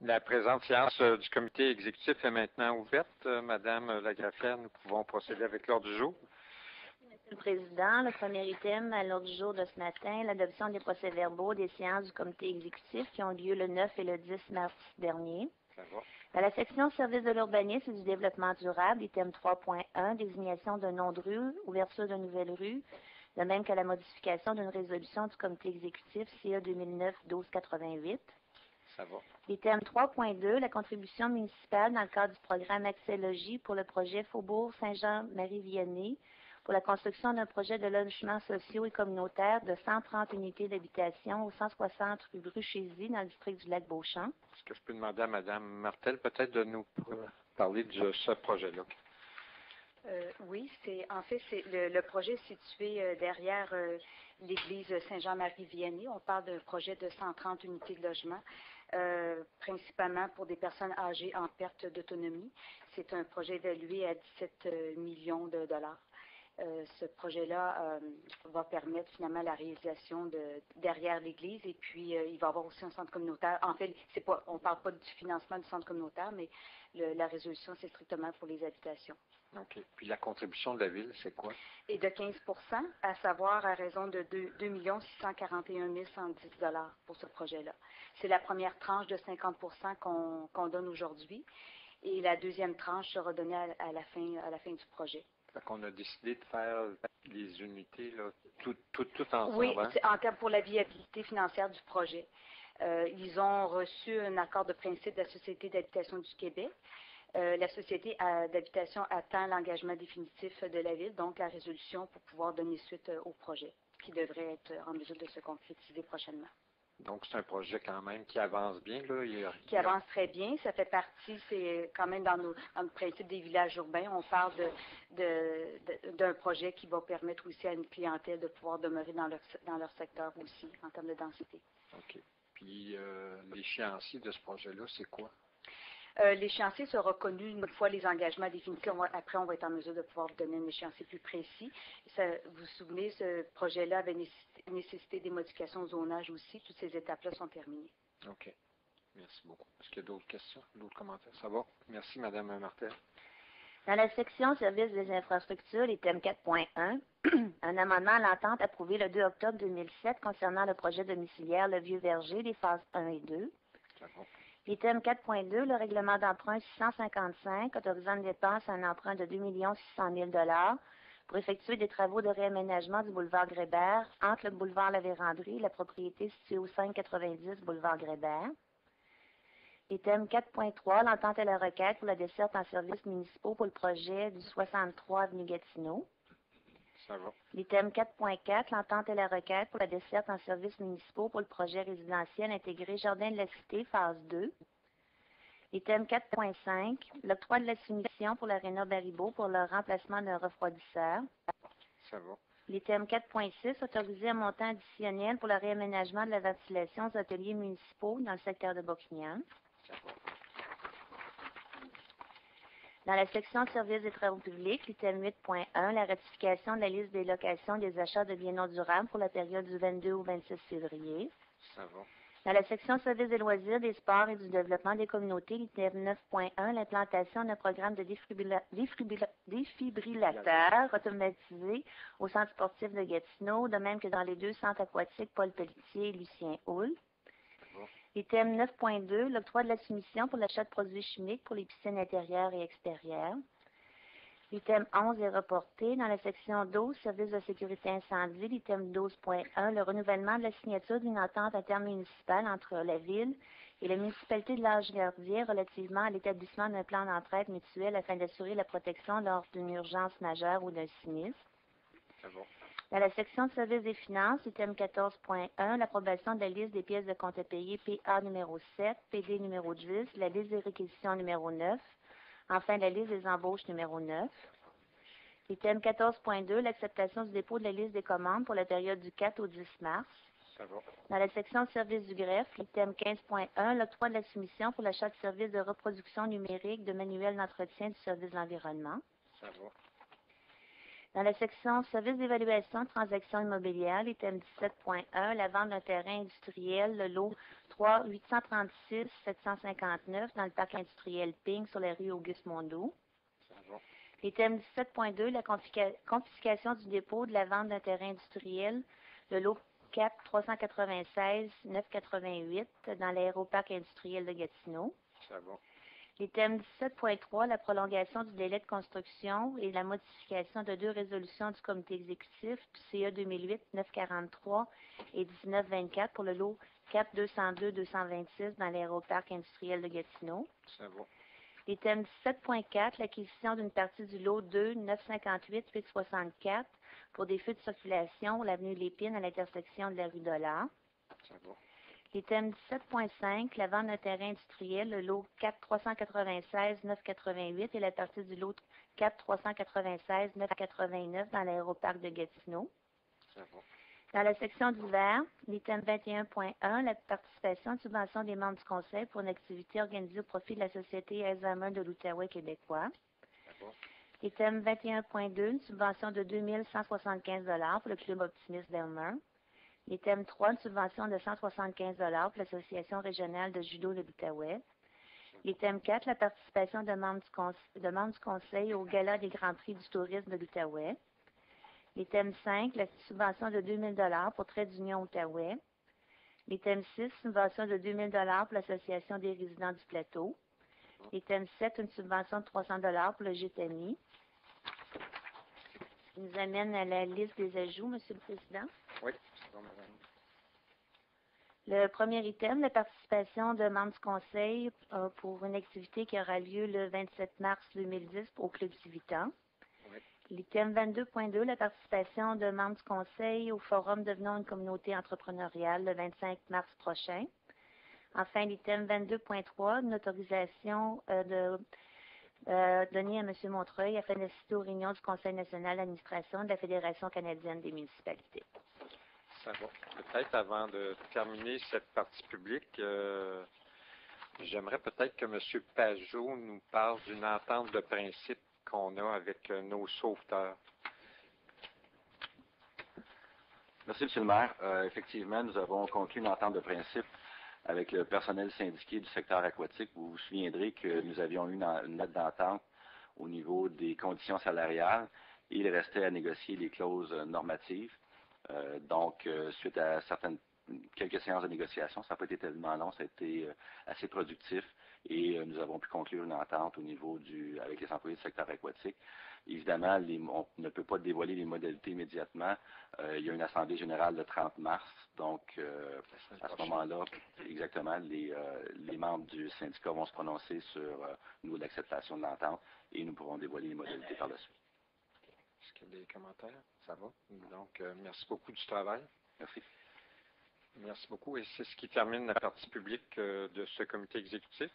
La présente séance du comité exécutif est maintenant ouverte. Madame la greffière, nous pouvons procéder avec l'ordre du jour. Monsieur le Président, le premier item à l'ordre du jour de ce matin, l'adoption des procès-verbaux des séances du comité exécutif qui ont lieu le 9 et le 10 mars dernier. Ça va. Dans la section services de l'urbanisme et du développement durable, item 3.1, désignation d'un nom de rue, ouverture d'une nouvelle rue, de même que la modification d'une résolution du comité exécutif CA 2009-1288. Ça va. Item 3.2, la contribution municipale dans le cadre du programme Accès-Logis pour le projet Faubourg Saint-Jean-Marie-Vianney pour la construction d'un projet de logements sociaux et communautaires de 130 unités d'habitation au 160 rue Bruchézy dans le district du Lac-Beauchamp. Est-ce que je peux demander à Madame Martel peut-être de nous parler de ce projet-là? Oui, c'est le projet situé derrière l'église Saint-Jean-Marie-Vianney. On parle d'un projet de 130 unités de logement, principalement pour des personnes âgées en perte d'autonomie. C'est un projet évalué à 17 millions de dollars. Ce projet-là va permettre finalement la réalisation derrière l'église et puis il va y avoir aussi un centre communautaire. En fait, on ne parle pas du financement du centre communautaire, mais la résolution, c'est strictement pour les habitations. OK. Puis la contribution de la Ville, c'est quoi? Et de 15 à savoir à raison de 2 641 110 $ pour ce projet-là. C'est la première tranche de 50 qu'on donne aujourd'hui et la deuxième tranche sera donnée à la fin du projet. Fait qu'on a décidé de faire les unités là, tout ensemble. Oui, hein? c'est en termes pour la viabilité financière du projet. Ils ont reçu un accord de principe de la Société d'habitation du Québec. La Société d'habitation attend l'engagement définitif de la Ville, donc la résolution pour pouvoir donner suite au projet, qui devrait être en mesure de se concrétiser prochainement. Donc, c'est un projet quand même qui avance bien, là. Qui avance très bien. Ça fait partie, c'est quand même dans le principe des villages urbains. On parle d'un projet qui va permettre aussi à une clientèle de pouvoir demeurer dans leur secteur aussi, en termes de densité. OK. Puis, l'échéancier de ce projet-là, c'est quoi? L'échéancier sera connu une fois les engagements définitifs. Après, on va être en mesure de pouvoir vous donner un échéancier plus précis. Vous vous souvenez, ce projet-là avait nécessité des modifications au zonage aussi. Toutes ces étapes-là sont terminées. OK. Merci beaucoup. Est-ce qu'il y a d'autres questions, d'autres commentaires? Ça va? Merci, Madame Martel. Dans la section services des infrastructures, item 4.1, un amendement à l'entente approuvé le 2 octobre 2007 concernant le projet domiciliaire Le Vieux-Verger, les phases 1 et 2. Ça va. Item 4.2, le règlement d'emprunt 655, autorisant une dépense à un emprunt de 2 600 000 $ pour effectuer des travaux de réaménagement du boulevard Grébert entre le boulevard La Vérandrie et la propriété située au 590 boulevard Grébert. Item 4.3, l'entente et la requête pour la desserte en services municipaux pour le projet du 63 avenue Gatineau. Ça va. L'item 4.4, l'entente et la requête pour la desserte en services municipaux pour le projet résidentiel intégré Jardin de la Cité, phase 2. Item 4.5, l'octroi de la soumission pour l'Aréna Baribeau pour le remplacement d'un refroidisseur. Ça va. L'item 4.6, autorisé un montant additionnel pour le réaménagement de la ventilation aux ateliers municipaux dans le secteur de Boquignan. Ça va. Dans la section services des travaux publics, l'item 8.1, la ratification de la liste des locations des achats de biens non durables pour la période du 22 au 26 février. Ça va. Dans la section services des loisirs, des sports et du développement des communautés, l'item 9.1, l'implantation d'un programme de défibrillateur automatisé au centre sportif de Gatineau, de même que dans les deux centres aquatiques Paul Pelletier et Lucien Houle. Item 9.2, l'octroi de la soumission pour l'achat de produits chimiques pour les piscines intérieures et extérieures. L'item 11 est reporté. Dans la section 12, services de sécurité incendie, l'item 12.1, le renouvellement de la signature d'une entente intermunicipale entre la Ville et la municipalité de l'Anse-Gardien relativement à l'établissement d'un plan d'entraide mutuelle afin d'assurer la protection lors d'une urgence majeure ou d'un sinistre. Ça va. Dans la section de services des finances, item 14.1, l'approbation de la liste des pièces de compte à payer PA numéro 7, PD numéro 10, la liste des réquisitions numéro 9, enfin la liste des embauches numéro 9. Item 14.2, l'acceptation du dépôt de la liste des commandes pour la période du 4 au 10 mars. Ça va. Dans la section de services du greffe, item 15.1, l'octroi de la soumission pour l'achat de services de reproduction numérique de manuels d'entretien du service de l'environnement. Ça va. Dans la section Services d'évaluation de transactions immobilières, l'item 17.1, la vente d'un terrain industriel, le lot 3 836 759 dans le parc industriel Ping sur la rue Auguste-Mondeau. L'item 17.2, la confiscation du dépôt de la vente d'un terrain industriel, le lot 4 396 988 dans l'aéroparc industriel de Gatineau. L'item 17.3, la prolongation du délai de construction et la modification de 2 résolutions du comité exécutif du CA 2008-943 et 1924 pour le lot 4 202 226 dans l'aéroparc industriel de Gatineau. L'item 17.4, l'acquisition d'une partie du lot 2 958 864 pour des feux de circulation, l'avenue Lépine à l'intersection de la rue Dollard. L'item 17.5, la vente d'un terrain industriel, le lot 4 396 988 et la partie du lot 4 396 989 dans l'aéroparc de Gatineau. Dans la section d'hiver, l'item 21.1, la participation de subvention des membres du conseil pour une activité organisée au profit de la Société Alzheimer de l'Outaouais québécois. L'item 21.2, une subvention de 2 175 $ pour le Club Optimiste d'Elmer. L'item 3, une subvention de 175 $ pour l'Association régionale de judo de l'Outaouais. L'item 4, la participation de membres du conseil au Gala des Grands Prix du tourisme de l'Outaouais. L'item 5, la subvention de 2 000 $ pour Trait d'Union Outaouais. L'item 6, subvention de 2 000 $ pour l'Association des résidents du plateau. L'item 7, une subvention de 300 $ pour le GTMI. Ce qui nous amène à la liste des ajouts, Monsieur le Président. Oui, c'est bon, madame. Le premier item, la participation de membres du conseil pour une activité qui aura lieu le 27 mars 2010 au Club Civitan. Oui. L'item 22.2, la participation de membres du conseil au forum Devenons une communauté entrepreneuriale le 25 mars prochain. Enfin, l'item 22.3, une autorisation donnée à M. Montreuil afin d'assister aux réunions du Conseil national d'administration de la Fédération canadienne des municipalités. Ça va. Peut-être avant de terminer cette partie publique, j'aimerais peut-être que M. Pajot nous parle d'une entente de principe qu'on a avec nos sauveteurs. Merci, M. le maire. Effectivement, nous avons conclu une entente de principe avec le personnel syndiqué du secteur aquatique. Vous vous souviendrez que nous avions eu une note d'entente au niveau des conditions salariales et il restait à négocier les clauses normatives. Donc, suite à quelques séances de négociation, ça n'a pas été tellement long, ça a été assez productif et nous avons pu conclure une entente au niveau avec les employés du secteur aquatique. Évidemment, on ne peut pas dévoiler les modalités immédiatement. Il y a une assemblée générale le 30 mars, donc à ce moment-là, exactement, les membres du syndicat vont se prononcer sur le niveau de l'acceptation de l'entente et nous pourrons dévoiler les modalités par la suite. Est-ce qu'il y a des commentaires? Ça va. Donc, merci beaucoup du travail. Merci. Merci beaucoup. Et c'est ce qui termine la partie publique de ce comité exécutif.